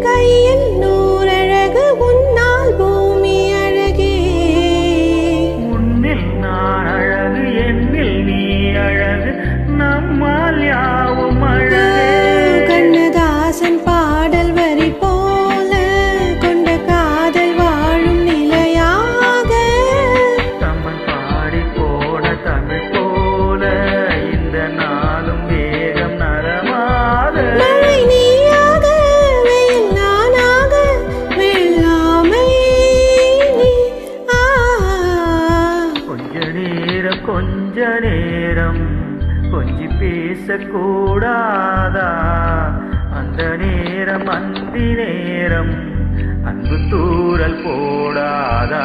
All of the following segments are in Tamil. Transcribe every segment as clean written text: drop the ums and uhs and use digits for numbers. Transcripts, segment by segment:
கையில் நூறழகு உன்னால் பூமி அழகே உன்னில் நான் அழகு என்னில் நீ அழகு நம்மால் யாவும் அழகே கண்ணதாசன் பாடல் வரி போல கொண்ட காதல் வாழும் நிலையாக தமிழ் பாடி போன தமிழ் போல இந்த நாளும் வேகம் நரமாக மழை நீயாக வெயில் நானாக வெள்ளாமை நீ கொஞ்ச நேரம் கொஞ்சி பேசக்கூடாதா அந்த நேரம் அந்தி நேரம் அன்பு தூரல் போடாதா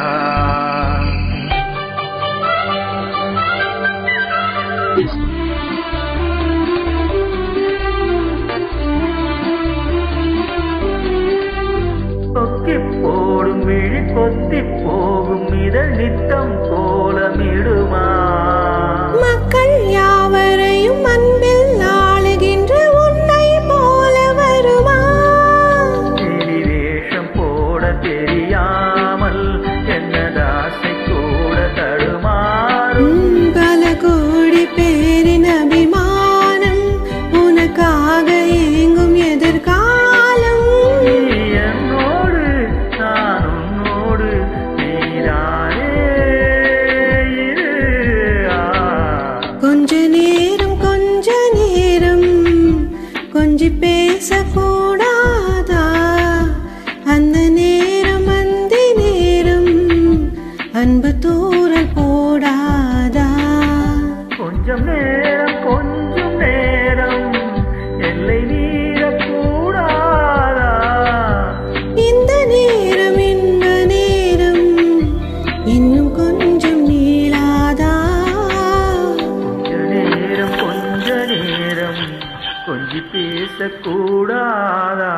கொக்கி போடும் விழி கொத்தி போகும் இதழ் நித்தம் கோலமிடுமா மக்கள் யாவரையும் அன்பில் ஆளுகின்ற உன்னை போல வருமா வெளி வேஷம் போட தெரியாமல் என்னதாசை கூட தடுமாறும் பல கோடி பேரின் அபிமானம் உனக்காக ஏங்கும் எதிர்காலம் நீ என்னோடு நான் உன்னோடு நீதானே இரு. கொஞ்ச நேரம் கொஞ்சி பேசக்கூடாதா அந்த நேரம் அந்தி நேரம் அன்பு தூரல் போடாதா கொஞ்சம் நேரம் எல்லை மீறக்கூடாதா இந்த நேரம் இன்ப நேரம் இன்னும் கொஞ்சம் நீளாதா கொஞ்ச நேரம் கொஞ்சி பேசக்கூடாதா